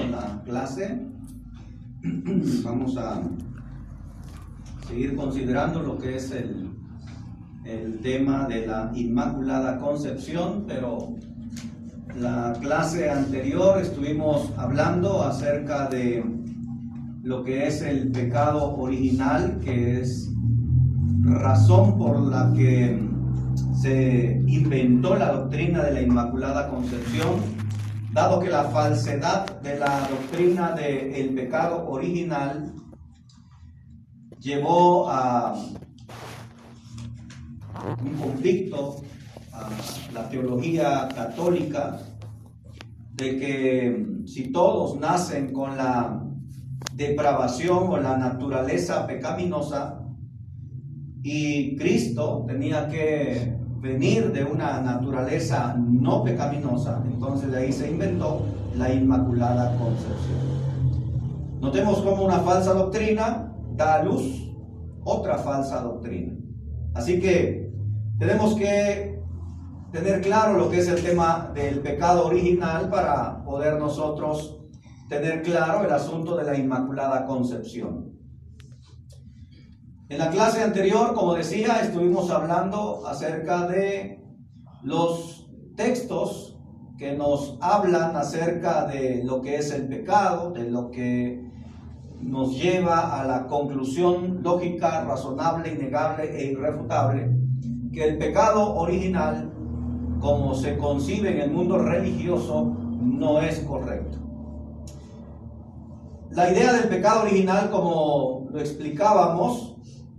con la clase. Vamos a seguir considerando lo que es el tema de la Inmaculada Concepción, pero la clase anterior estuvimos hablando acerca de lo que es el pecado original, que es razón por la que se inventó la doctrina de la Inmaculada Concepción, dado que la falsedad de la doctrina del pecado original llevó a un conflicto a la teología católica de que si todos nacen con la depravación o la naturaleza pecaminosa y Cristo tenía que venir de una naturaleza no pecaminosa, entonces de ahí se inventó la Inmaculada Concepción. Notemos cómo una falsa doctrina da a luz otra falsa doctrina. Así que tenemos que tener claro lo que es el tema del pecado original para poder nosotros tener claro el asunto de la Inmaculada Concepción. En la clase anterior, como decía, estuvimos hablando acerca de los textos que nos hablan acerca de lo que es el pecado, de lo que nos lleva a la conclusión lógica, razonable, innegable e irrefutable, que el pecado original, como se concibe en el mundo religioso, no es correcto. La idea del pecado original, como lo explicábamos,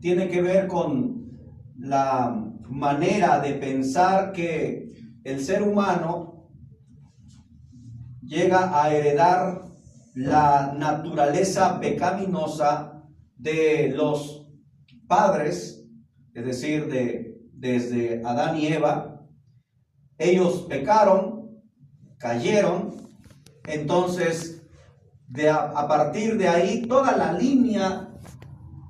tiene que ver con la manera de pensar que el ser humano llega a heredar la naturaleza pecaminosa de los padres, es decir, desde Adán y Eva. Ellos pecaron, cayeron, entonces a partir de ahí toda la línea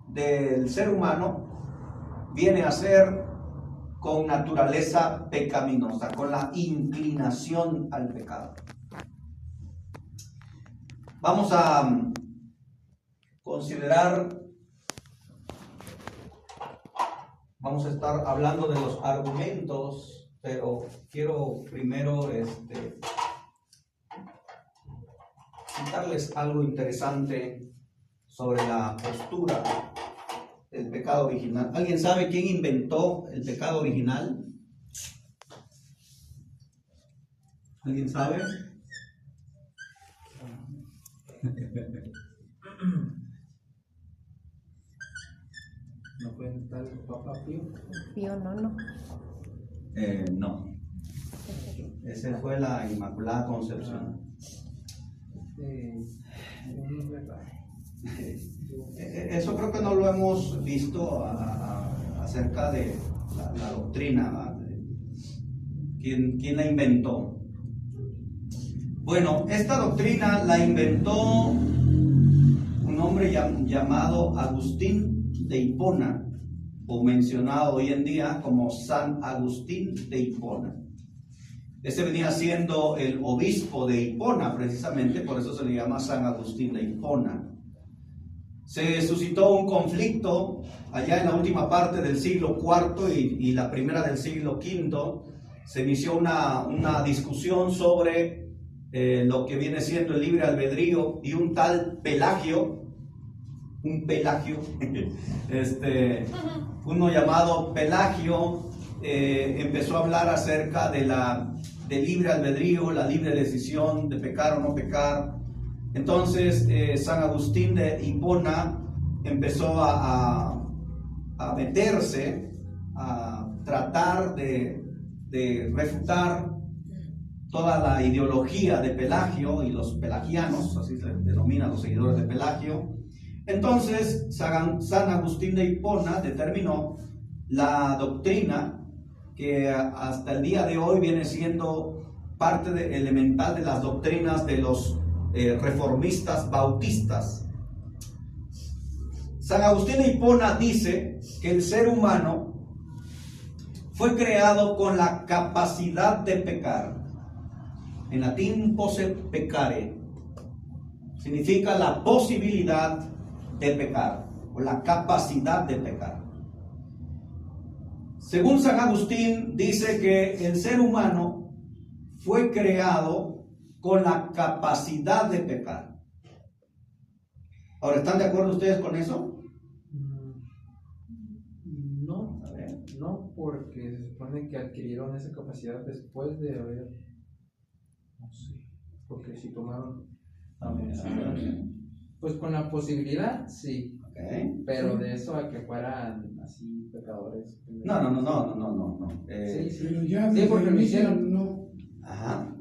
del ser humano viene a ser con naturaleza pecaminosa, con la inclinación al pecado. Vamos a considerar, vamos a estar hablando de los argumentos, pero quiero primero citarles algo interesante sobre la postura del pecado original. ¿Alguien sabe quién inventó el pecado original? ¿Alguien sabe? ¿No fue el Papa Pío? Pío no. No. Esa fue la Inmaculada Concepción. Eso creo que no lo hemos visto acerca de la doctrina. ¿Quién la inventó? Bueno, esta doctrina la inventó un hombre llamado Agustín de Hipona, o mencionado hoy en día como San Agustín de Hipona. Este venía siendo el obispo de Hipona, precisamente, por eso se le llama San Agustín de Hipona. Se suscitó un conflicto allá en la última parte del siglo IV y la primera del siglo V. Se inició una discusión sobre lo que viene siendo el libre albedrío, y un tal Pelagio, uno llamado Pelagio, empezó a hablar acerca del libre albedrío, la libre decisión de pecar o no pecar. Entonces San Agustín de Hipona empezó a meterse, a tratar de refutar toda la ideología de Pelagio y los pelagianos, así se denominan los seguidores de Pelagio. Entonces San Agustín de Hipona determinó la doctrina que hasta el día de hoy viene siendo parte elemental de las doctrinas de los reformistas bautistas. San Agustín de Hipona dice que el ser humano fue creado con la capacidad de pecar. En latín posse peccare. significa la posibilidad de pecar o la capacidad de pecar. Según San Agustín, dice que el ser humano fue creado con la capacidad de pecar. Ahora, ¿están de acuerdo ustedes con eso? No, no, porque se supone que adquirieron esa capacidad después de haber, no sé, porque si tomaron, pues con la posibilidad, sí, pero de eso a que fueran así pecadores. No. Sí, porque lo hicieron. No. Ajá.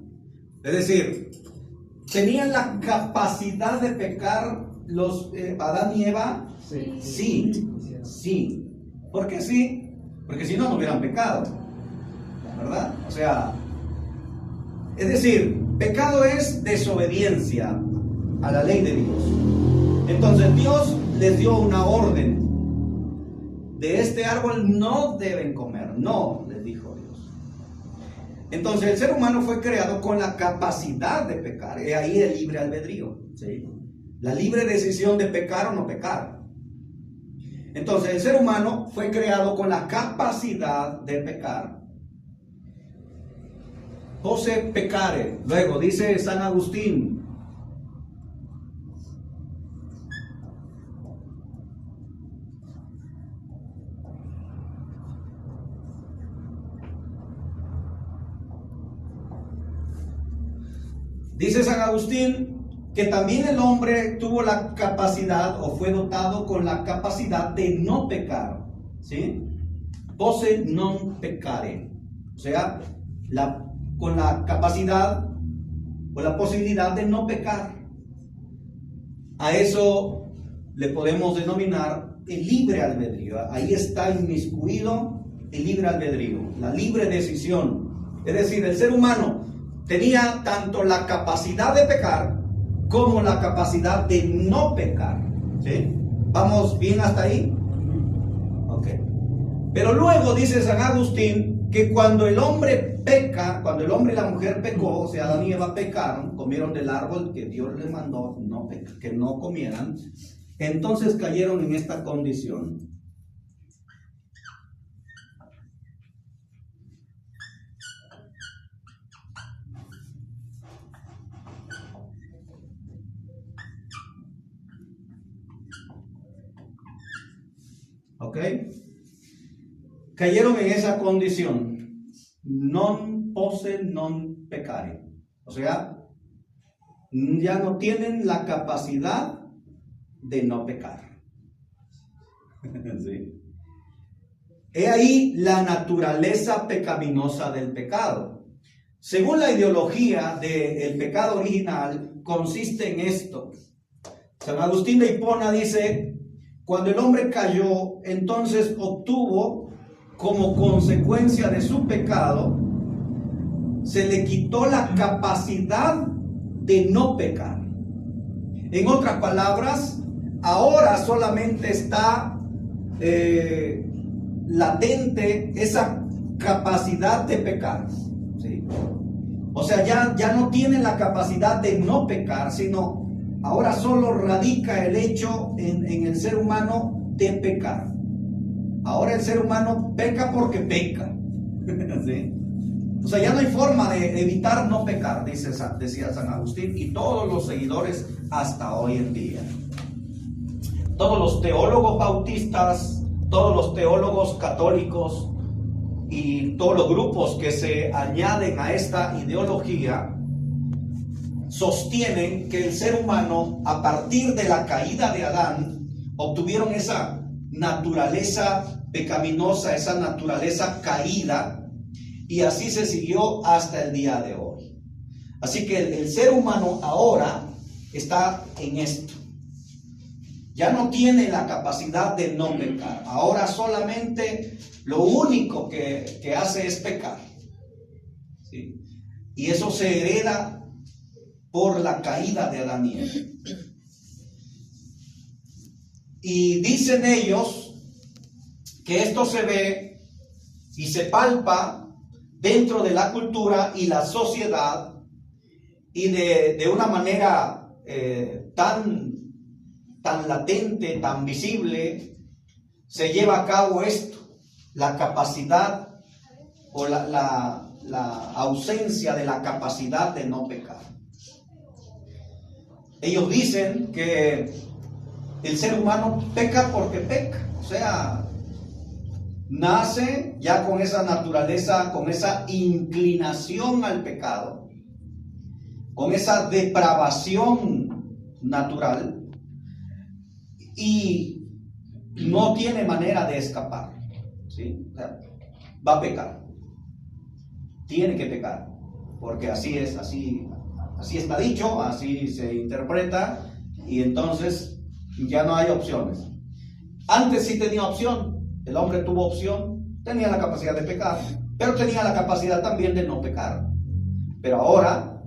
Es decir, ¿tenían la capacidad de pecar los Adán y Eva? Sí. ¿Por qué sí? Porque si no, no hubieran pecado, ¿verdad? O sea, es decir, pecado es desobediencia a la ley de Dios. Entonces Dios les dio una orden: de este árbol no deben comer. No, les dijo Dios. Entonces el ser humano fue creado con la capacidad de pecar. Es ahí el libre albedrío, ¿sí? La libre decisión de pecar o no pecar. Entonces el ser humano fue creado con la capacidad de pecar. Posse peccare. Luego dice San Agustín: dice San Agustín que también el hombre tuvo la capacidad o fue dotado con la capacidad de no pecar, ¿sí? Posse non peccare, o sea, con la capacidad o la posibilidad de no pecar. A eso le podemos denominar el libre albedrío. Ahí está inmiscuido el libre albedrío, la libre decisión. Es decir, el ser humano tenía tanto la capacidad de pecar como la capacidad de no pecar, ¿sí? ¿Vamos bien hasta ahí? Ok. Pero luego dice San Agustín que cuando el hombre peca, cuando el hombre y la mujer pecó, o sea, Adán y Eva pecaron, comieron del árbol que Dios les mandó que no comieran, entonces cayeron en esta condición. ¿Ok? Cayeron en esa condición. Non posse non peccare. O sea, ya no tienen la capacidad de no pecar. ¿Sí? He ahí la naturaleza pecaminosa del pecado. Según la ideología del pecado original, consiste en esto. San Agustín de Hipona dice: cuando el hombre cayó, entonces obtuvo como consecuencia de su pecado, se le quitó la capacidad de no pecar. En otras palabras, ahora solamente está latente esa capacidad de pecar, ¿sí? O sea, ya no tiene la capacidad de no pecar, sino ahora solo radica el hecho en el ser humano de pecar. Ahora el ser humano peca porque peca. ¿Sí? O sea, ya no hay forma de evitar no pecar, decía San Agustín, y todos los seguidores hasta hoy en día. Todos los teólogos bautistas, todos los teólogos católicos y todos los grupos que se añaden a esta ideología sostienen que el ser humano, a partir de la caída de Adán, obtuvieron esa naturaleza pecaminosa, esa naturaleza caída, y así se siguió hasta el día de hoy. Así que el ser humano ahora está en esto. Ya no tiene la capacidad de no pecar. Ahora solamente lo único que hace es pecar, ¿sí? Y eso se hereda por la caída de Adán y Eva. Y dicen ellos que esto se ve y se palpa dentro de la cultura y la sociedad, y de una manera tan latente, tan visible, se lleva a cabo esto, la capacidad o la ausencia de la capacidad de no pecar. Ellos dicen que el ser humano peca porque peca, o sea, nace ya con esa naturaleza, con esa inclinación al pecado, con esa depravación natural, y no tiene manera de escapar, ¿sí? O sea, va a pecar, tiene que pecar, porque así es, así está dicho, así se interpreta, y entonces ya no hay opciones. Antes sí tenía opción, el hombre tuvo opción, tenía la capacidad de pecar, pero tenía la capacidad también de no pecar. Pero ahora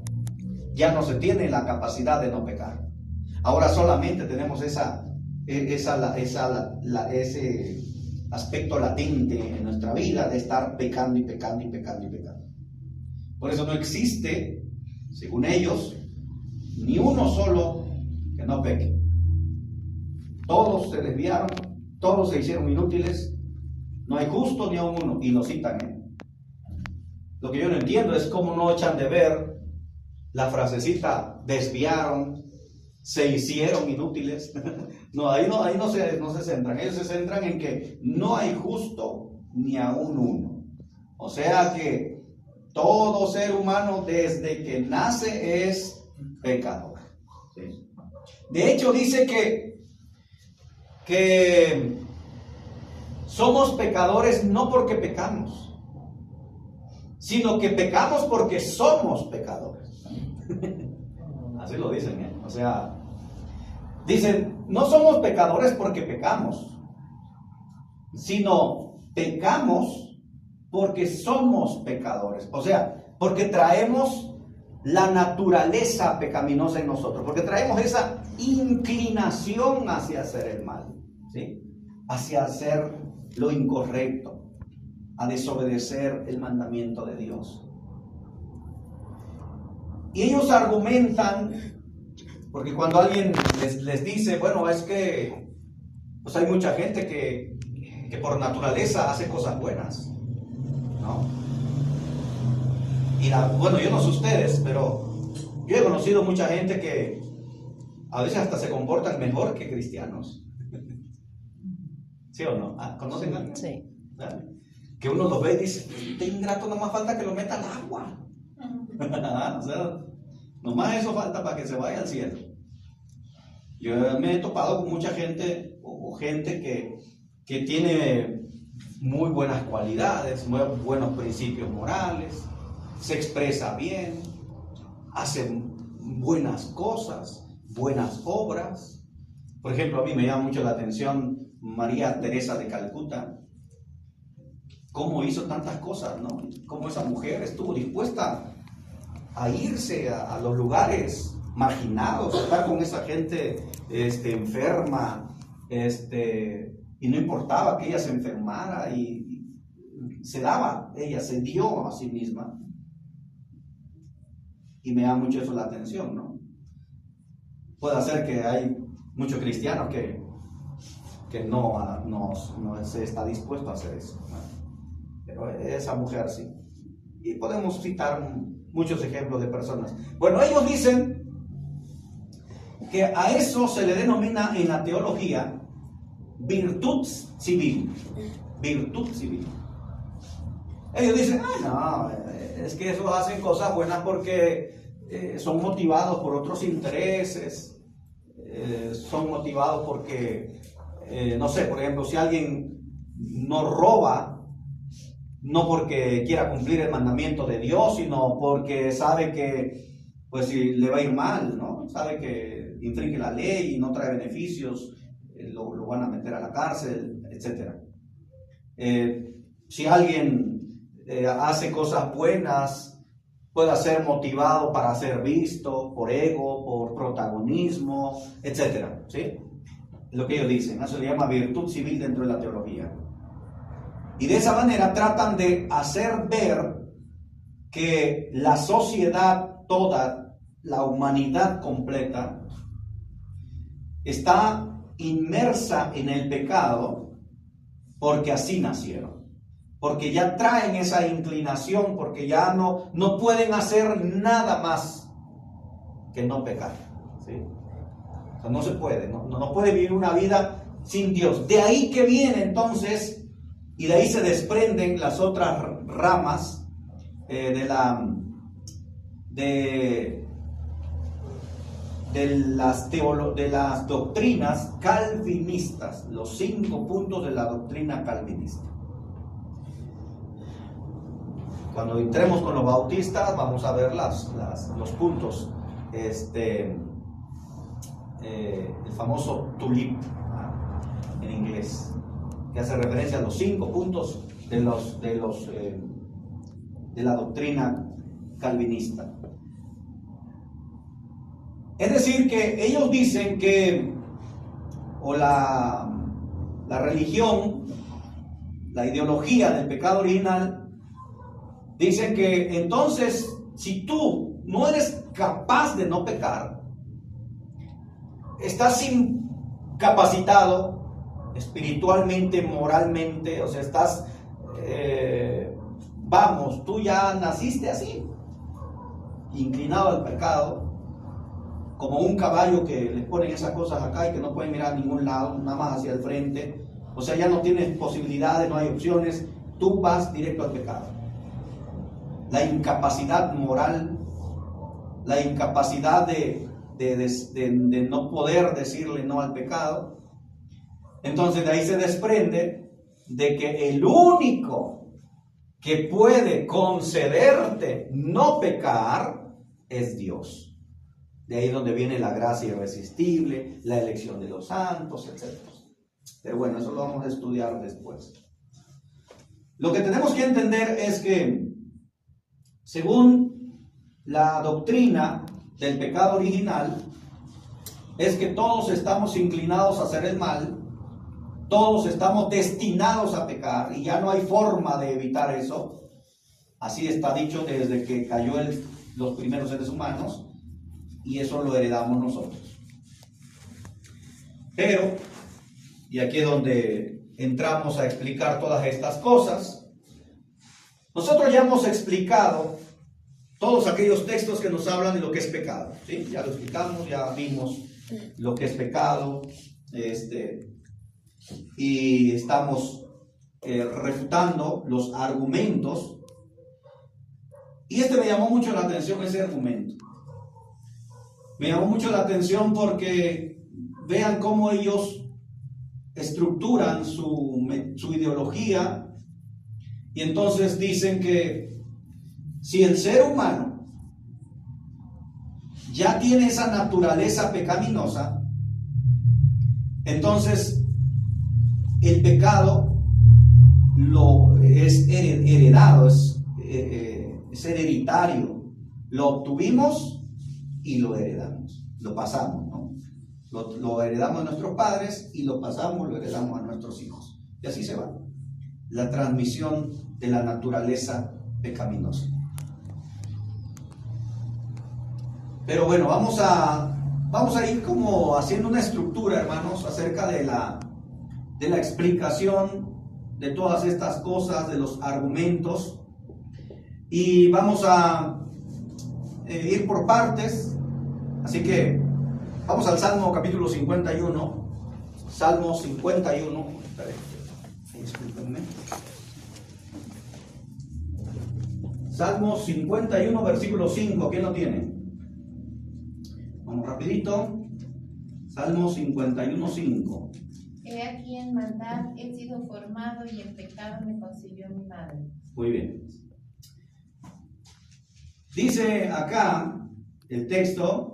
ya no se tiene la capacidad de no pecar. Ahora solamente tenemos ese aspecto latente en nuestra vida de estar pecando y pecando y pecando y pecando. Por eso no existe, según ellos, ni uno solo que no peque. Todos se desviaron, todos se hicieron inútiles, no hay justo ni a uno, y lo citan, ¿eh? Lo que yo no entiendo es cómo no echan de ver la frasecita, desviaron, se hicieron inútiles. No, ahí no se centran. Ellos se centran en que no hay justo ni aún uno. O sea que todo ser humano desde que nace es pecador. ¿Sí? De hecho dice que somos pecadores no porque pecamos, sino que pecamos porque somos pecadores. Así lo dicen, ¿eh? O sea, dicen, no somos pecadores porque pecamos, sino pecamos porque somos pecadores. O sea, porque traemos la naturaleza pecaminosa en nosotros, porque traemos esa inclinación hacia hacer el mal, ¿sí? Hacia hacer lo incorrecto, a desobedecer el mandamiento de Dios. Y ellos argumentan, porque cuando alguien les dice, bueno, es que pues hay mucha gente que por naturaleza hace cosas buenas, ¿no? Y bueno, yo no sé ustedes, pero yo he conocido mucha gente que a veces hasta se comportan mejor que cristianos. ¿Sí o no? ¿Conocen a alguien? Sí. ¿Verdad? Que uno los ve y dice, este ingrato, no más falta que lo meta al agua. O sea, nomás eso falta para que se vaya al cielo. Yo me he topado con mucha gente, o gente que tiene muy buenas cualidades, muy buenos principios morales, se expresa bien, hace buenas cosas, buenas obras. Por ejemplo, a mí me llama mucho la atención María Teresa de Calcuta, cómo hizo tantas cosas, ¿no? Cómo esa mujer estuvo dispuesta a irse a los lugares marginados, a estar con esa gente enferma, y no importaba que ella se enfermara, y se daba, ella se dio a sí misma. Y me llama mucho eso la atención, ¿no? Puede ser que hay muchos cristianos que no se está dispuesto a hacer eso, ¿no? Pero esa mujer sí. Y podemos citar muchos ejemplos de personas. Bueno, ellos dicen que a eso se le denomina en la teología virtud civil. Virtud civil. Ellos dicen, no, es que esos hacen cosas buenas porque son motivados por otros intereses, son motivados porque, no sé, por ejemplo, si alguien no roba, no porque quiera cumplir el mandamiento de Dios, sino porque sabe que, pues, si le va a ir mal, ¿no? Sabe que infringe la ley y no trae beneficios, lo van a meter a la cárcel, etc. Si alguien hace cosas buenas, puede ser motivado para ser visto, por ego, por protagonismo, etc. ¿Sí? Lo que ellos dicen, eso se llama virtud civil dentro de la teología. Y de esa manera tratan de hacer ver que la sociedad toda, la humanidad completa está inmersa en el pecado porque así nacieron, porque ya traen esa inclinación, porque ya no pueden hacer nada más que no pecar, ¿sí? O sea, no se puede, no puede vivir una vida sin Dios. De ahí que viene entonces, y de ahí se desprenden las otras ramas de las doctrinas calvinistas, los 5 puntos de la doctrina calvinista. Cuando entremos con los bautistas vamos a ver los puntos, el famoso tulip en inglés, que hace referencia a los 5 puntos de la doctrina calvinista. Es decir, que ellos dicen que, o la religión, la ideología del pecado original, dicen que entonces, si tú no eres capaz de no pecar, estás incapacitado espiritualmente, moralmente, o sea, estás, tú ya naciste así, inclinado al pecado, como un caballo que les ponen esas cosas acá y que no pueden mirar a ningún lado, nada más hacia el frente. O sea, ya no tienes posibilidades, no hay opciones, tú vas directo al pecado. La incapacidad moral, la incapacidad de no poder decirle no al pecado. Entonces de ahí se desprende de que el único que puede concederte no pecar es Dios. De ahí donde viene la gracia irresistible, la elección de los santos, etc. Pero bueno, eso lo vamos a estudiar después. Lo que tenemos que entender es que, según la doctrina del pecado original, es que todos estamos inclinados a hacer el mal, todos estamos destinados a pecar y ya no hay forma de evitar eso. Así está dicho desde que cayó los primeros seres humanos. Y eso lo heredamos nosotros. Pero, y aquí es donde entramos a explicar todas estas cosas, nosotros ya hemos explicado todos aquellos textos que nos hablan de lo que es pecado, ¿sí? Ya lo explicamos, ya vimos lo que es pecado, y estamos refutando los argumentos. Y me llamó mucho la atención, ese argumento. Me llamó mucho la atención porque vean cómo ellos estructuran su ideología, y entonces dicen que si el ser humano ya tiene esa naturaleza pecaminosa, entonces el pecado es heredado, es hereditario, lo obtuvimos y lo heredamos, lo pasamos, ¿no? Lo heredamos a nuestros padres y lo pasamos, lo heredamos a nuestros hijos. Y así se va. La transmisión de la naturaleza pecaminosa. Pero bueno, vamos a ir como haciendo una estructura, hermanos, acerca de la explicación de todas estas cosas, de los argumentos. Y vamos a ir por partes. Así que vamos al Salmo capítulo 51. Salmo 51. Discúlpenme. Salmo 51, versículo 5. ¿Quién lo tiene? Vamos rapidito. Salmo 51, 5. He aquí en maldad he sido formado y en pecado me concibió mi madre. Muy bien. Dice acá el texto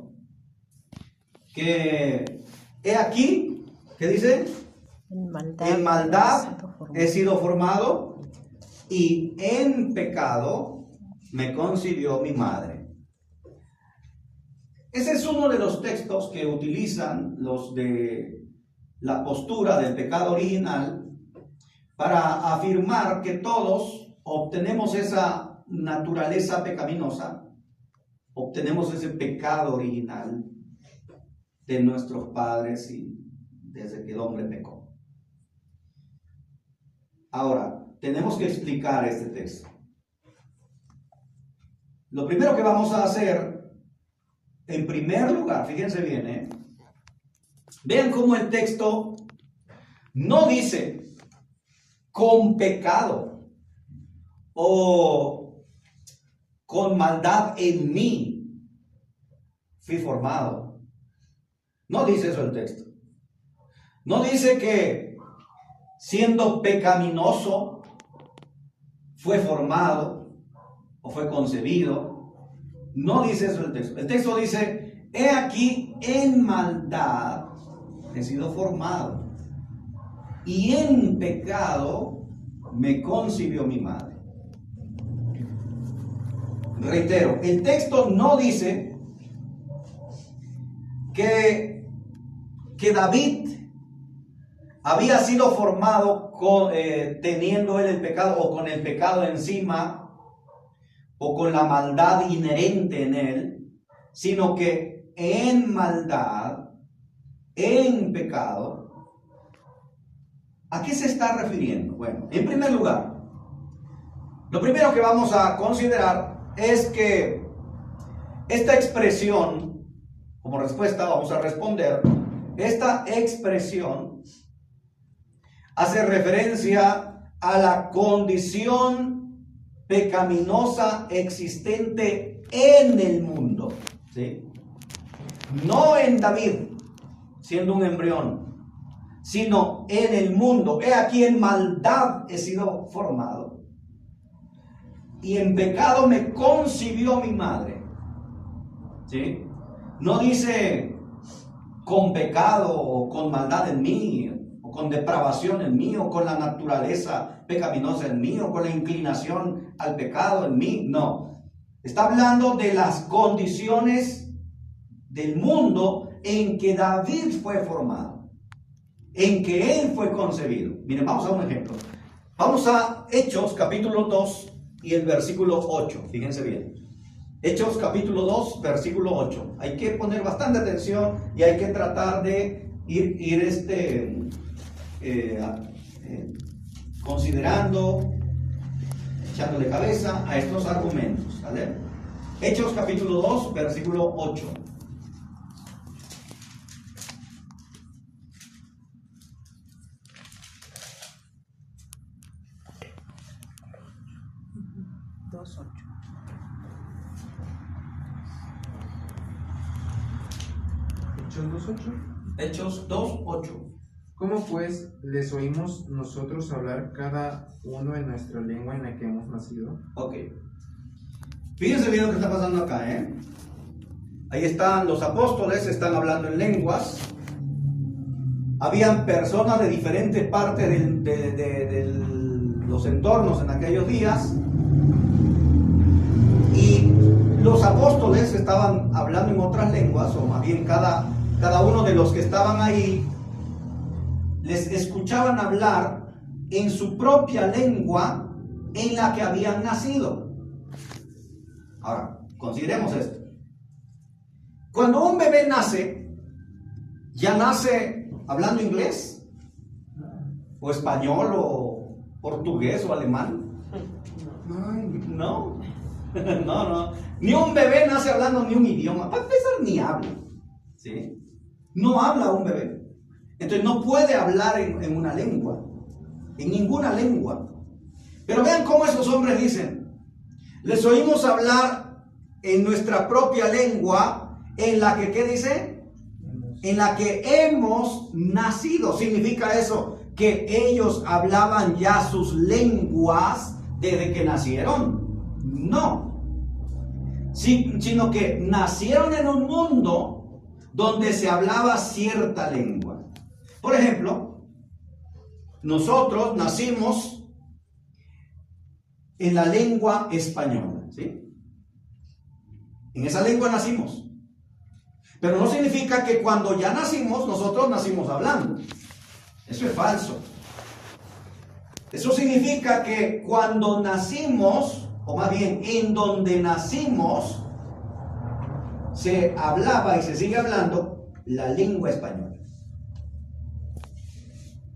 que he aquí, ¿qué dice? En maldad he sido formado y en pecado me concibió mi madre. Ese es uno de los textos que utilizan los de la postura del pecado original para afirmar que todos obtenemos esa naturaleza pecaminosa obtenemos ese pecado original de nuestros padres y desde que el hombre pecó. Ahora, tenemos que explicar este texto. Lo primero que vamos a hacer, en primer lugar, fíjense bien, vean cómo el texto no dice con pecado o con maldad en mí fui formado. No dice eso el texto. No dice que siendo pecaminoso fue formado o fue concebido. No dice eso el texto. El texto dice, he aquí en maldad he sido formado y en pecado me concibió mi madre. Reitero, el texto no dice que David había sido formado teniendo él el pecado o con el pecado encima o con la maldad inherente en él, sino que en maldad, en pecado. ¿A qué se está refiriendo? Bueno, en primer lugar, lo primero que vamos a considerar es que esta expresión, como respuesta vamos a responder, esta expresión hace referencia a la condición pecaminosa existente en el mundo, ¿sí? No en David, siendo un embrión, sino en el mundo. He aquí en maldad he sido formado y en pecado me concibió mi madre, ¿sí? No dice con pecado o con maldad en mí, o con depravación en mí, o con la naturaleza pecaminosa en mí, o con la inclinación al pecado en mí. No, está hablando de las condiciones del mundo en que David fue formado, en que él fue concebido. Miren, vamos a un ejemplo. Vamos a Hechos capítulo 2 y el versículo 8. Fíjense bien. Hechos capítulo 2, versículo 8. Hay que poner bastante atención y hay que tratar de ir considerando, echándole cabeza a estos argumentos, ¿vale? Hechos capítulo 2, versículo 8. Hechos 2, 8. ¿Cómo pues les oímos nosotros hablar cada uno en nuestra lengua en la que hemos nacido? Ok. Fíjense bien lo que está pasando acá, Ahí están los apóstoles, están hablando en lenguas. Habían personas de diferentes partes de los entornos en aquellos días. Y los apóstoles estaban hablando en otras lenguas, o más bien cada uno de los que estaban ahí les escuchaban hablar en su propia lengua en la que habían nacido. Ahora, consideremos esto. Cuando un bebé nace, ¿ya nace hablando inglés? ¿O español? ¿O portugués? ¿O alemán? No. No. Ni un bebé nace hablando ni un idioma. Para empezar, ni habla. ¿Sí? No habla un bebé. Entonces no puede hablar en una lengua. En ninguna lengua. Pero vean cómo esos hombres dicen. Les oímos hablar en nuestra propia lengua, en la que, ¿qué dice? En la que hemos nacido. ¿Significa eso que ellos hablaban ya sus lenguas desde que nacieron? No. Sino que nacieron en un mundo donde se hablaba cierta lengua. Por ejemplo, nosotros nacimos en la lengua española, ¿sí? En esa lengua nacimos. Pero no significa que cuando ya nacimos, nosotros nacimos hablando. Eso es falso. Eso significa que cuando nacimos, o más bien en donde nacimos, se hablaba y se sigue hablando la lengua española.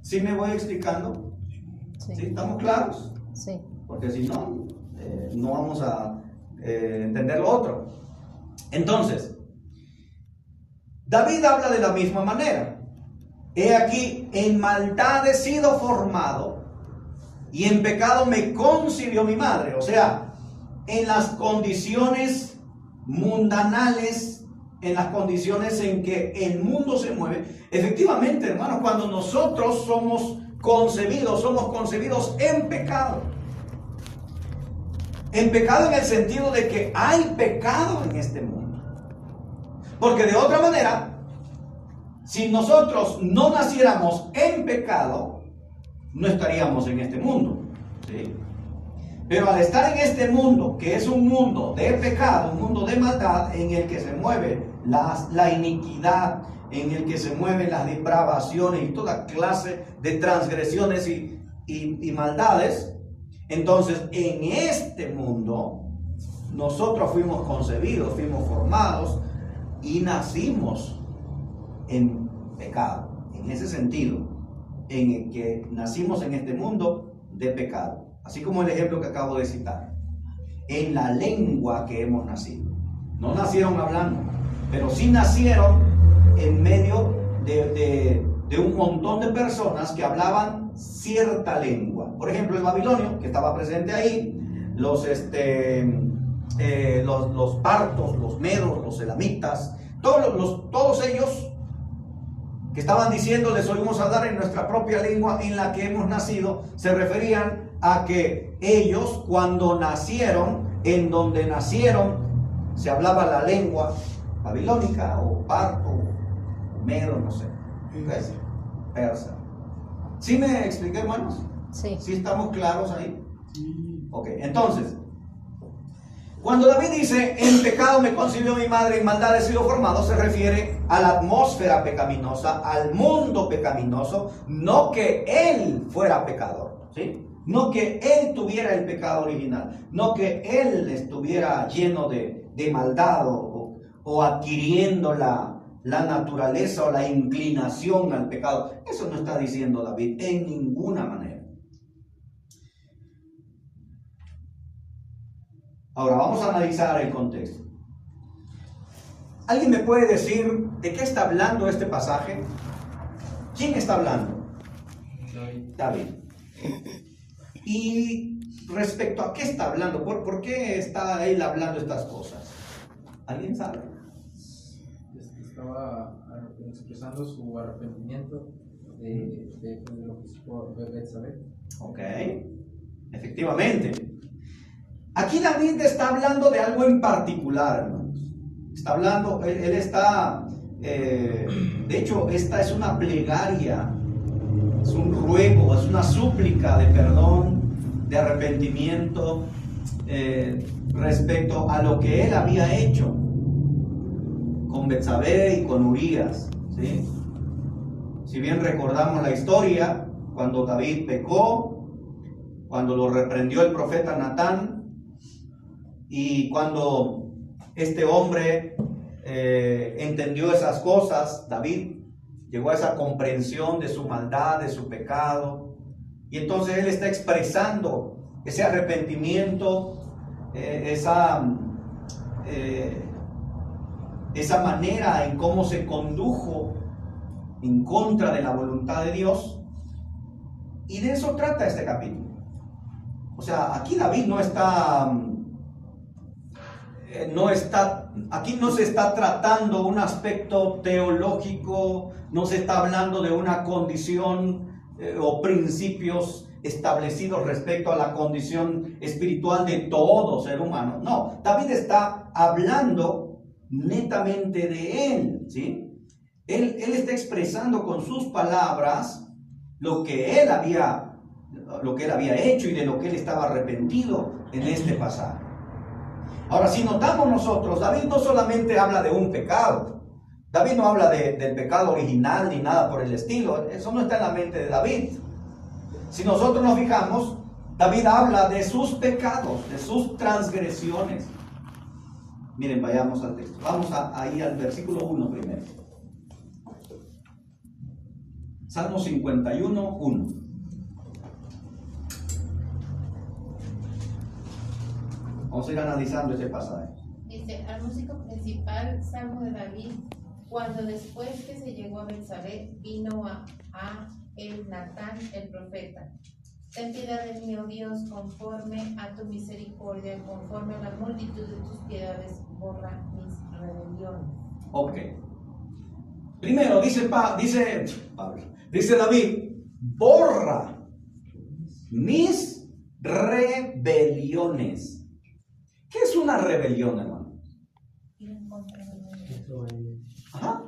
¿Sí me voy explicando? Sí. ¿Sí? ¿Estamos claros? Sí. Porque si no, no vamos a entender lo otro. Entonces, David habla de la misma manera. He aquí, en maldad he sido formado y en pecado me concibió mi madre. O sea, en las condiciones mundanales, en las condiciones en que el mundo se mueve. Efectivamente, hermanos, cuando nosotros somos concebidos en pecado. En pecado en el sentido de que hay pecado en este mundo. Porque de otra manera, si nosotros no naciéramos en pecado, no estaríamos en este mundo, ¿sí? Pero al estar en este mundo, que es un mundo de pecado, un mundo de maldad, en el que se mueve la iniquidad, en el que se mueven las depravaciones y toda clase de transgresiones y maldades, entonces en este mundo nosotros fuimos concebidos, fuimos formados y nacimos en pecado, en ese sentido, en el que nacimos en este mundo de pecado. Así como el ejemplo que acabo de citar, en la lengua que hemos nacido. No nacieron hablando, pero sí nacieron en medio de un montón de personas que hablaban cierta lengua. Por ejemplo, el babilonio, que estaba presente ahí, los partos, los medos, los elamitas, todos ellos que estaban diciendo, les oímos hablar en nuestra propia lengua en la que hemos nacido, se referían a que ellos, cuando nacieron, en donde nacieron, se hablaba la lengua babilónica o parto o medo, no sé, persa. ¿Sí me expliqué, hermanos? Sí. ¿Sí estamos claros ahí? Ok, entonces, cuando David dice, en pecado me concibió mi madre, en maldad he sido formado, se refiere a la atmósfera pecaminosa, al mundo pecaminoso, no que él fuera pecador, ¿sí? No que él tuviera el pecado original, no que él estuviera lleno de maldad o adquiriendo la naturaleza o la inclinación al pecado. Eso no está diciendo David en ninguna manera. Ahora vamos a analizar el contexto. ¿Alguien me puede decir de qué está hablando este pasaje? ¿Quién está hablando? David. Y respecto a qué está hablando, ¿por qué está él hablando estas cosas? ¿Alguien sabe? Estaba expresando su arrepentimiento de lo que supo Betsabé. Ok, efectivamente. Aquí David está hablando de algo en particular, hermanos. Está hablando, él está, de hecho, esta es una plegaria, es un ruego, es una súplica de perdón, de arrepentimiento respecto a lo que él había hecho con Betsabé y con Urías, ¿sí? Si bien recordamos la historia, cuando David pecó, cuando lo reprendió el profeta Natán, y cuando este hombre entendió esas cosas, David llegó a esa comprensión de su maldad, de su pecado, y entonces él está expresando ese arrepentimiento, esa manera en cómo se condujo en contra de la voluntad de Dios, y de eso trata este capítulo. O sea, aquí David aquí no se está tratando un aspecto teológico, no se está hablando de una condición o principios establecidos respecto a la condición espiritual de todo ser humano. No, David está hablando netamente de él, ¿sí? Él está expresando con sus palabras lo que él había hecho y de lo que él estaba arrepentido en este pasaje. Ahora, si notamos nosotros, David no solamente habla de un pecado. David no habla del pecado original ni nada por el estilo. Eso no está en la mente de David. Si nosotros nos fijamos, David habla de sus pecados, de sus transgresiones. Miren, vayamos al texto. Vamos ahí al versículo 1 primero. Salmo 51, 1. Vamos a ir analizando este pasaje. Dice, al músico principal, Salmo de David, cuando después que se llegó a Betsabé, vino a el Natán, el profeta. Ten piedad de mí, oh Dios, conforme a tu misericordia, conforme a la multitud de tus piedades, borra mis rebeliones. Ok. Primero, dice David, borra mis rebeliones. ¿Qué es una rebelión, hermano? Ir en contra de Dios. Ajá.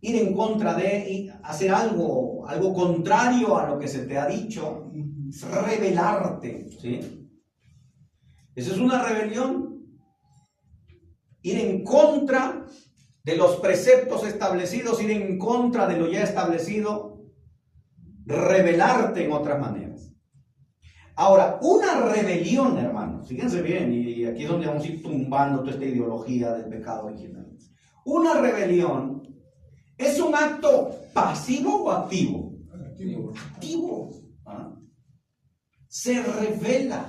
Ir en contra de, hacer algo contrario a lo que se te ha dicho, rebelarte, ¿sí? Eso es una rebelión. Ir en contra de los preceptos establecidos, ir en contra de lo ya establecido, rebelarte en otras maneras. Ahora, una rebelión, hermanos, fíjense bien, y aquí es donde vamos a ir tumbando toda esta ideología del pecado original. Una rebelión es un acto pasivo o activo. Activo. ¿Ah? Se rebela.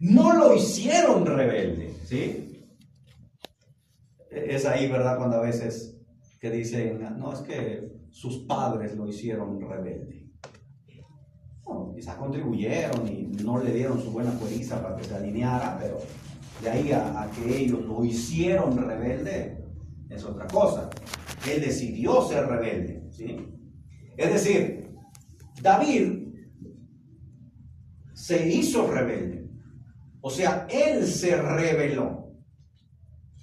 No lo hicieron rebelde, ¿sí? Es ahí, ¿verdad? Cuando a veces que dicen, no, es que sus padres lo hicieron rebelde. Bueno, quizás contribuyeron y no le dieron su buena coeriza para que se alineara, pero de ahí a que ellos lo hicieron rebelde es otra cosa. Él decidió ser rebelde, ¿sí? Es decir, David se hizo rebelde. O sea, él se rebeló.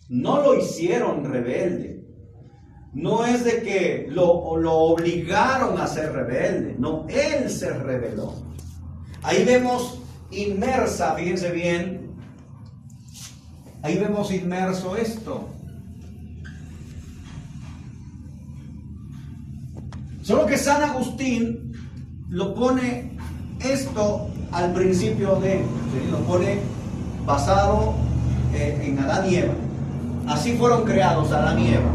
No lo hicieron rebelde. No es de que lo obligaron a ser rebelde. No, él se rebeló. Ahí vemos inmersa, fíjense bien. Ahí vemos inmerso esto. Solo que San Agustín lo pone esto al principio de, ¿sí? Lo pone basado en Adán y Eva. Así fueron creados Adán y Eva,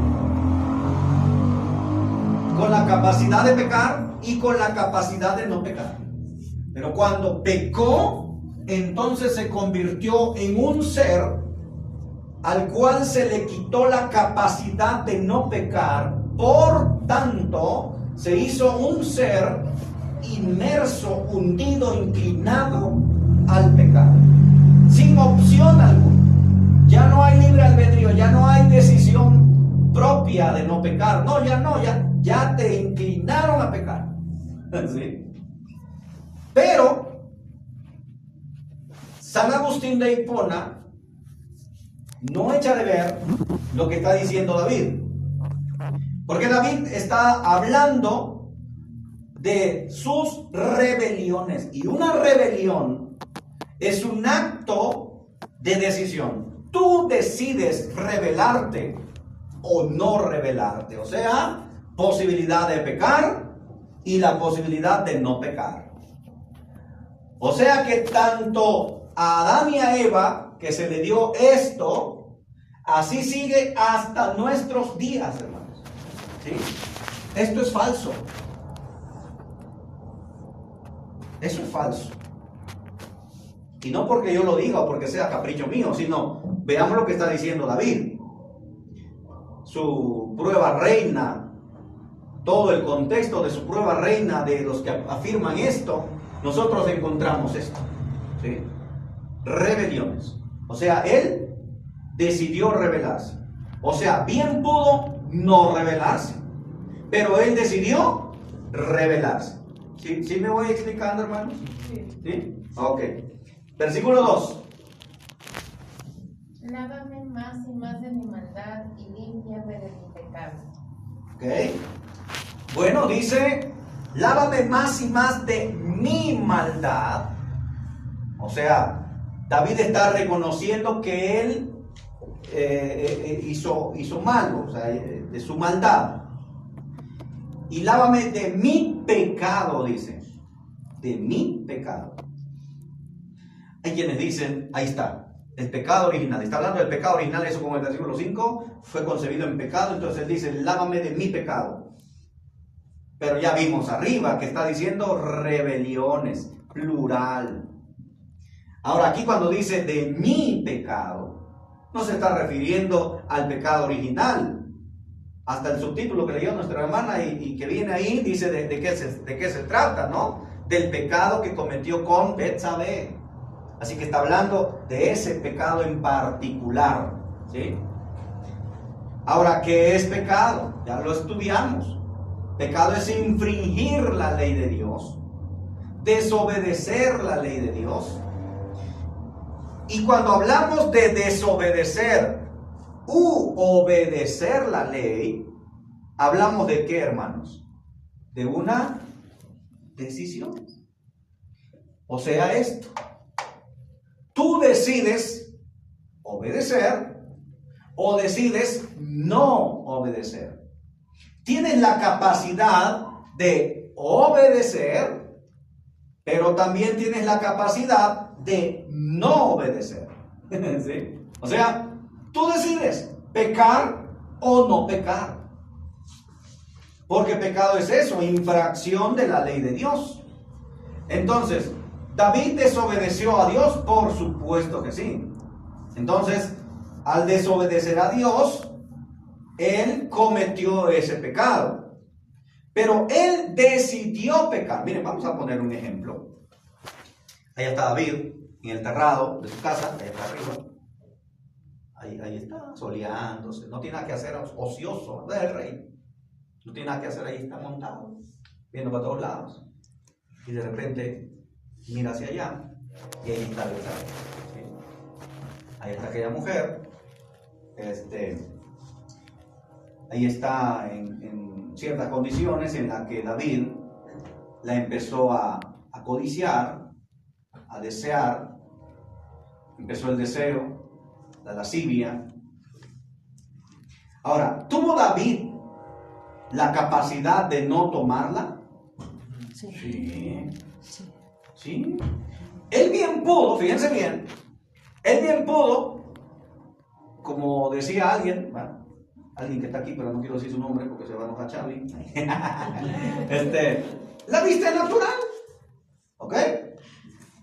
con la capacidad de pecar y con la capacidad de no pecar. Pero cuando pecó, entonces se convirtió en un ser al cual se le quitó la capacidad de no pecar. Por tanto, se hizo un ser inmerso, hundido, inclinado al pecado, sin opción alguna. Ya no hay libre albedrío, ya no hay decisión propia de no pecar. No, ya te inclinaron a pecar. ¿Sí? Pero San Agustín de Hipona no echa de ver lo que está diciendo David. Porque David está hablando de sus rebeliones. Y una rebelión es un acto de decisión. Tú decides rebelarte o no rebelarte. O sea, posibilidad de pecar y la posibilidad de no pecar. O sea que tanto a Adán y a Eva, que se le dio esto, así sigue hasta nuestros días, hermanos. ¿Sí? Esto es falso. Eso es falso. Y no porque yo lo diga o porque sea capricho mío, sino veamos lo que está diciendo David. Su prueba reina, todo el contexto de su prueba reina, de los que afirman esto, nosotros encontramos esto, ¿sí? Rebeliones. O sea, él decidió rebelarse. O sea, bien pudo no rebelarse, pero él decidió rebelarse. ¿Sí me voy explicando, hermanos? ¿Sí? Ok. Versículo 2. Lávame más y más de mi maldad y límpiame de mi pecado. Ok. Bueno, dice, lávame más y más de mi maldad. O sea, David está reconociendo que él hizo mal, o sea, de su maldad. Y lávame de mi pecado, dice. De mi pecado. Hay quienes dicen, ahí está, El pecado original. Está hablando del pecado original, eso como el versículo 5, fue concebido en pecado, entonces él dice, lávame de mi pecado. Pero ya vimos arriba que está diciendo rebeliones, plural. Ahora aquí cuando dice de mi pecado, no se está refiriendo al pecado original. Hasta el subtítulo que leyó nuestra hermana y que viene ahí dice de qué se trata, ¿no? Del pecado que cometió con Betsabé. Así que está hablando de ese pecado en particular, ¿sí? Ahora, ¿qué es pecado? Ya lo estudiamos. Pecado es infringir la ley de Dios, desobedecer la ley de Dios. Y cuando hablamos de desobedecer u obedecer la ley, ¿hablamos de qué, hermanos? De una decisión. O sea, esto. Tú decides obedecer o decides no obedecer. Tienes la capacidad de obedecer, pero también tienes la capacidad de no obedecer. ¿Sí? O sea, tú decides pecar o no pecar. Porque pecado es eso, infracción de la ley de Dios. Entonces, ¿David desobedeció a Dios? Por supuesto que sí. Entonces, al desobedecer a Dios, él cometió ese pecado. Pero él decidió pecar. Miren, vamos a poner un ejemplo. Ahí está David, en el terrado de su casa, ahí está arriba. Ahí está, soleándose. No tiene nada que hacer, ocioso, ¿verdad? El rey. No tiene nada que hacer, ahí está montado, viendo para todos lados. Y de repente mira hacia allá y ahí está Betsabé. ¿Sí? Ahí está aquella mujer. Ahí está en ciertas condiciones en las que David la empezó a codiciar, a desear. Empezó el deseo, la lascivia. Ahora, ¿tuvo David la capacidad de no tomarla? Sí. Sí. Él bien pudo, fíjense bien, él bien pudo, como decía alguien, bueno, alguien que está aquí, pero no quiero decir su nombre porque se va a enojar Charlie. La vista es natural. ¿Ok?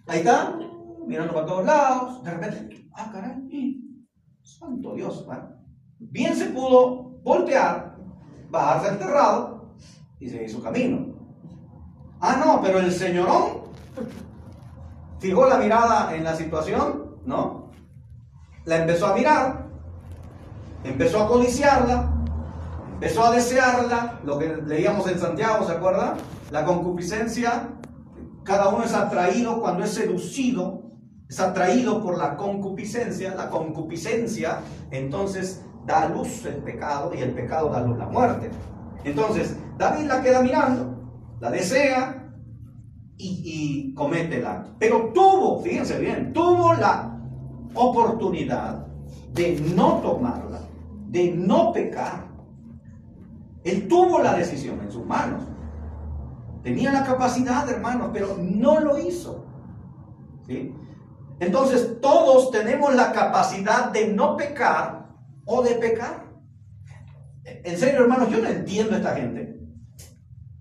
Ahí está, mirando para todos lados, de repente, caray, santo Dios, ¿verdad? Bien se pudo voltear, bajarse al terrado y seguir su camino. No, pero el señorón fijó la mirada en la situación, ¿no? La empezó a mirar, empezó a codiciarla, empezó a desearla, lo que leíamos en Santiago, ¿se acuerdan? La concupiscencia, cada uno es atraído cuando es seducido, es atraído por la concupiscencia entonces da a luz el pecado y el pecado da a luz la muerte. Entonces, David la queda mirando, la desea y comete el acto. Pero fíjense bien, tuvo la oportunidad de no tomarla, de no pecar. Él tuvo la decisión en sus manos. Tenía la capacidad, hermanos, pero no lo hizo. ¿Sí? Entonces, todos tenemos la capacidad de no pecar o de pecar. En serio, hermanos, yo no entiendo a esta gente.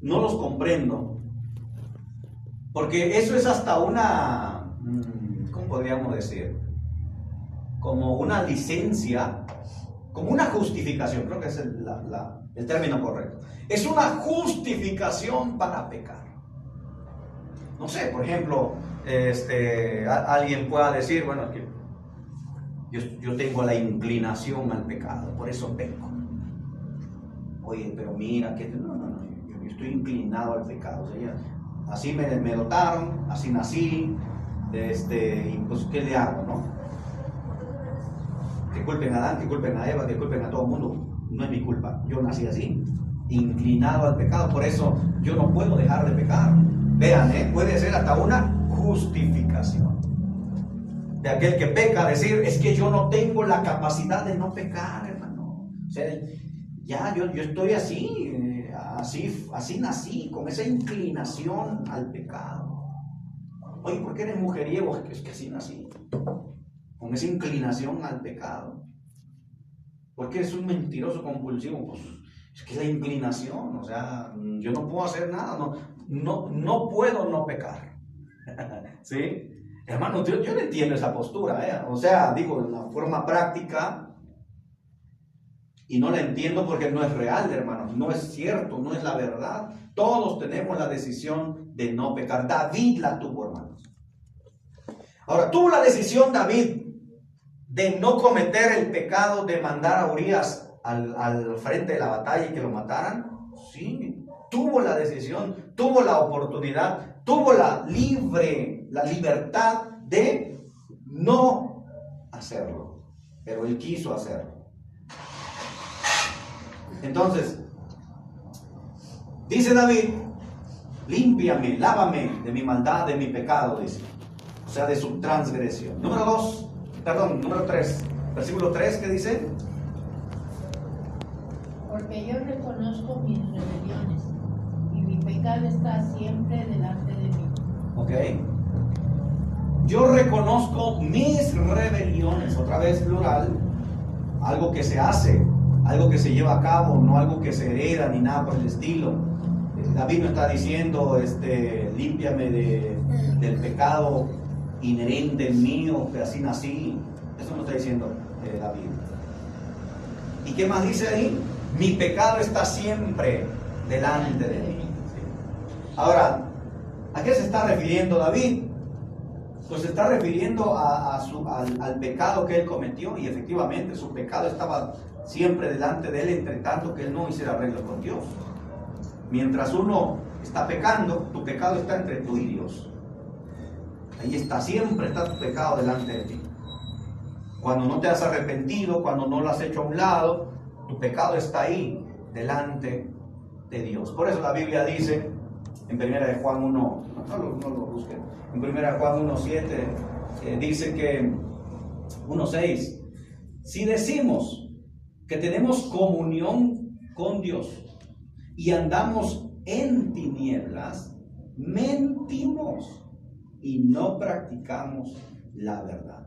No los comprendo. Porque eso es hasta una, ¿cómo podríamos decir? Como una licencia, como una justificación, creo que es el término correcto. Es una justificación para pecar. No sé, por ejemplo, alguien pueda decir, bueno, es que yo tengo la inclinación al pecado, por eso peco. Oye, pero mira, que no, yo estoy inclinado al pecado. O sea, así me dotaron, así nací, y pues, ¿qué le hago, no? Que culpen a Adán, que culpen a Eva, que culpen a todo el mundo. No es mi culpa, yo nací así, inclinado al pecado, por eso yo no puedo dejar de pecar. Vean, puede ser hasta una justificación de aquel que peca, decir, es que yo no tengo la capacidad de no pecar, hermano. O sea, ya yo estoy así nací, con esa inclinación al pecado. Oye, ¿por qué eres mujeriego? Es que así nací. con esa inclinación al pecado. Porque es un mentiroso compulsivo, pues es que la inclinación, o sea, yo no puedo hacer nada, no puedo no pecar. ¿Sí? Hermano, yo no entiendo esa postura, o sea, digo, en la forma práctica, y no la entiendo porque no es real, hermano, no es cierto, no es la verdad. Todos tenemos la decisión de no pecar. David la tuvo, hermanos. Ahora, tuvo la decisión David de no cometer el pecado de mandar a Urías al frente de la batalla y que lo mataran. Sí, tuvo la decisión, tuvo la oportunidad, tuvo la libertad de no hacerlo, pero él quiso hacerlo. Entonces, dice David, límpiame, lávame de mi maldad, de mi pecado, dice, o sea, de su transgresión. Número 3, versículo 3, ¿qué dice? Porque yo reconozco mis rebeliones y mi pecado está siempre delante de mí. Ok. Yo reconozco mis rebeliones, otra vez plural, algo que se hace, algo que se lleva a cabo, no algo que se hereda ni nada por el estilo. David no está diciendo, límpiame del pecado inherente en mí, o que así nací. Eso no está diciendo David. ¿Y qué más dice ahí? Mi pecado está siempre delante de mí. Ahora, ¿a qué se está refiriendo David? Pues se está refiriendo al pecado que él cometió, y efectivamente su pecado estaba siempre delante de él, entre tanto que él no hiciera arreglo con Dios. Mientras uno está pecando, tu pecado está entre tú y Dios. Ahí está, siempre está tu pecado delante de ti. Cuando no te has arrepentido, cuando no lo has hecho a un lado, tu pecado está ahí, delante de Dios. Por eso la Biblia dice, en 1 Juan 1, no lo busquen, en 1 Juan 1:7, dice que, 1:6, si decimos que tenemos comunión con Dios y andamos en tinieblas, mentimos y no practicamos la verdad.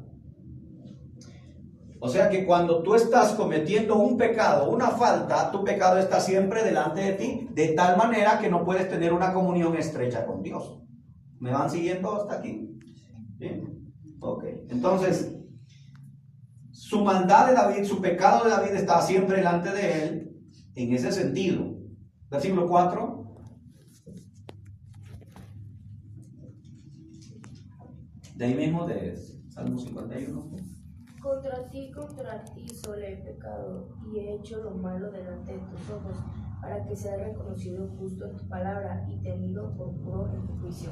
O sea que cuando tú estás cometiendo un pecado, una falta, tu pecado está siempre delante de ti, de tal manera que no puedes tener una comunión estrecha con Dios. ¿Me van siguiendo hasta aquí? ¿Sí? Ok. Entonces, su maldad de David, su pecado de David está siempre delante de él, en ese sentido. Versículo 4. De ahí mismo, de Salmo 51. Contra ti solo he pecado y he hecho lo malo delante de tus ojos, para que sea reconocido justo en tu palabra y tenido por puro en tu juicio.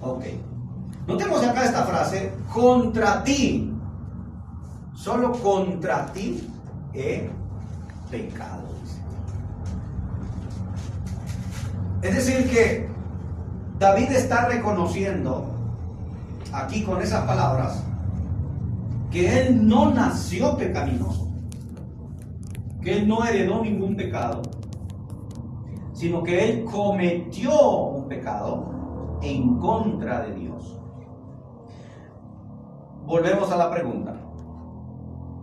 Ok. Notemos acá esta frase, contra ti. Solo contra ti he pecado. Es decir que David está reconociendo aquí con esas palabras que él no nació pecaminoso, que él no heredó ningún pecado, sino que él cometió un pecado en contra de Dios. Volvemos a la pregunta,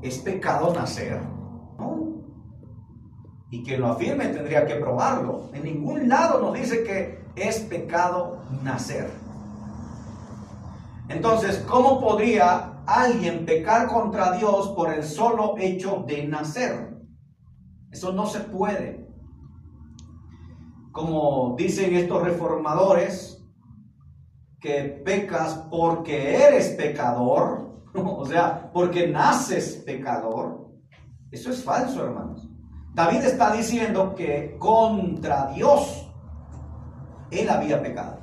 ¿es pecado nacer? No. Y quien lo afirme tendría que probarlo. En ningún lado nos dice que es pecado nacer. Entonces, ¿cómo podría alguien pecar contra Dios por el solo hecho de nacer? Eso no se puede. Como dicen estos reformadores, que pecas porque eres pecador, o sea, porque naces pecador. Eso es falso, hermanos. David está diciendo que contra Dios él había pecado.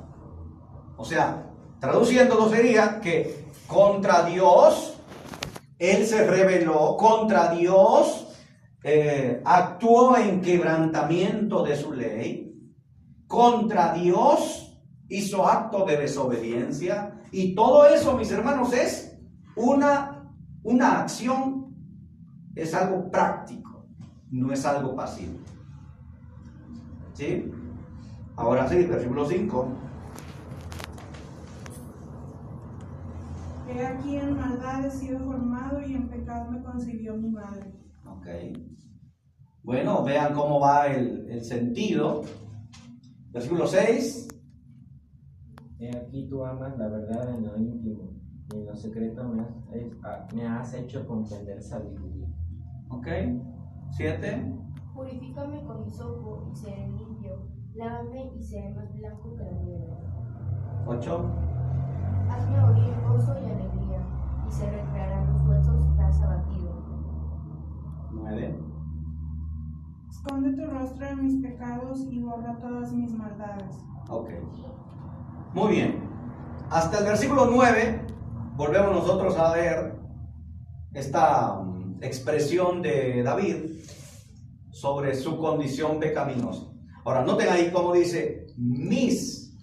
O sea, traduciéndolo sería que contra Dios él se rebeló, contra Dios actuó en quebrantamiento de su ley, contra Dios hizo acto de desobediencia, y todo eso, mis hermanos, es una acción, es algo práctico, no es algo pasivo. ¿Sí? Ahora sí, versículo 5. He aquí en maldad he sido formado y en pecado me concibió mi madre. Ok. Bueno, vean cómo va el sentido. Versículo 6. He aquí tú amas la verdad en lo íntimo, y en lo secreto me has hecho comprender sabiduría. Ok. 7. Purifícame con hisopo y seré limpio. Lávame y seré más blanco que la nieve. 8. Hazme oír gozo y alegría, y se recrearán los huesos que has abatido. 9. Esconde tu rostro de mis pecados y borra todas mis maldades. Ok. Muy bien. Hasta el versículo 9 volvemos nosotros a ver esta expresión de David sobre su condición pecaminosa. Ahora, noten ahí cómo dice mis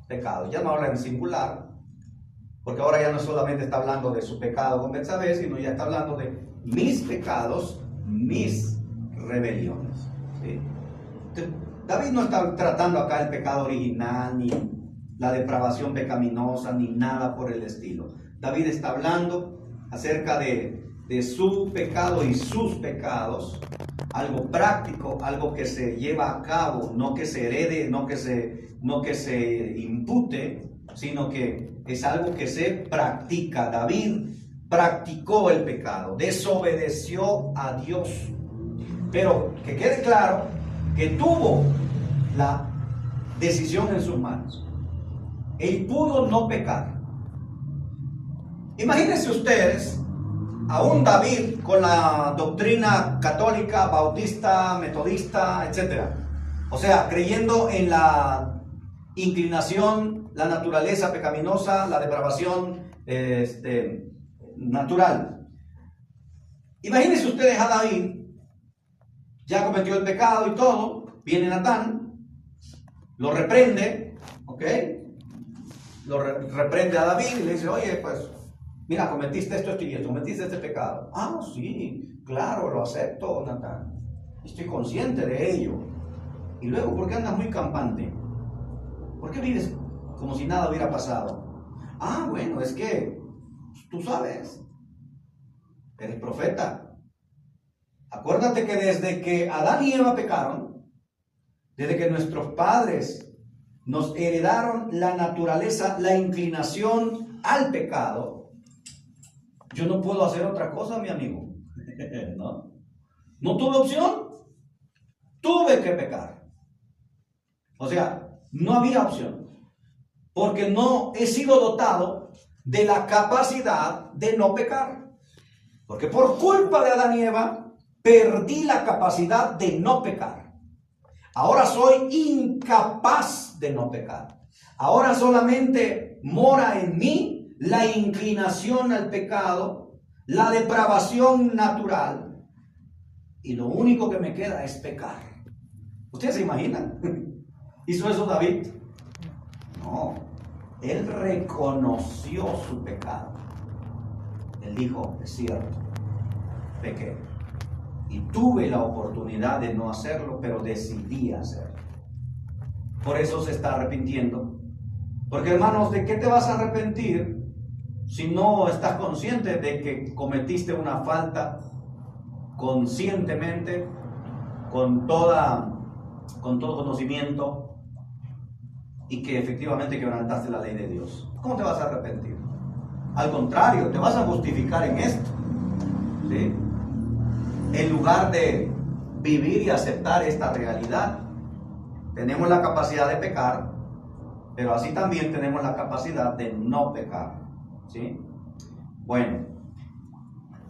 pecados. Ya no habla en singular, porque ahora ya no solamente está hablando de su pecado con Betsabé, sino ya está hablando de mis pecados, mis rebeliones. ¿Sí? Entonces, David no está tratando acá el pecado original, ni la depravación pecaminosa, ni nada por el estilo. David está hablando acerca de su pecado y sus pecados, algo práctico, algo que se lleva a cabo, no que se herede, no que se impute, sino que es algo que se practica. David practicó el pecado, desobedeció a Dios, pero que quede claro que tuvo la decisión en sus manos. Él pudo no pecar. Imagínense ustedes a un David con la doctrina católica, bautista, metodista, etc. O sea, creyendo en la inclinación, la naturaleza pecaminosa, la depravación natural. Imagínense ustedes a David, ya cometió el pecado y todo, viene Natán, lo reprende, ¿ok? Lo reprende a David y le dice, oye, pues, mira, cometiste esto y esto, cometiste este pecado. Ah, sí, claro, lo acepto, Natán. Estoy consciente de ello. Y luego, ¿por qué andas muy campante? ¿Por qué vives como si nada hubiera pasado? Ah, bueno, es que tú sabes, eres profeta. Acuérdate que desde que Adán y Eva pecaron, desde que nuestros padres nos heredaron la naturaleza, la inclinación al pecado, yo no puedo hacer otra cosa, mi amigo. No tuve opción, tuve que pecar. O sea, no había opción, porque no he sido dotado de la capacidad de no pecar. Porque por culpa de Adán y Eva, perdí la capacidad de no pecar. Ahora soy incapaz de no pecar. Ahora solamente mora en mí la inclinación al pecado, la depravación natural. Y lo único que me queda es pecar. ¿Ustedes se imaginan? ¿Hizo eso David? No. Él reconoció su pecado. Él dijo, es cierto, pequé. Y tuve la oportunidad de no hacerlo, pero decidí hacerlo. Por eso se está arrepintiendo. Porque, hermanos, ¿de qué te vas a arrepentir si no estás consciente de que cometiste una falta conscientemente, con todo conocimiento, y que efectivamente quebrantaste la ley de Dios? ¿Cómo te vas a arrepentir? Al contrario, te vas a justificar en esto, ¿sí? En lugar de vivir y aceptar esta realidad. Tenemos la capacidad de pecar, pero así también tenemos la capacidad de no pecar, ¿sí? Bueno,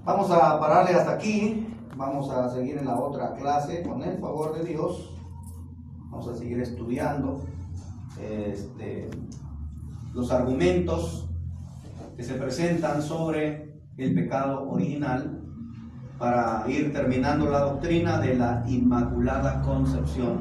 vamos a pararle hasta aquí. Vamos a seguir en la otra clase con el favor de Dios. Vamos a seguir estudiando los argumentos que se presentan sobre el pecado original, para ir terminando la doctrina de la Inmaculada Concepción.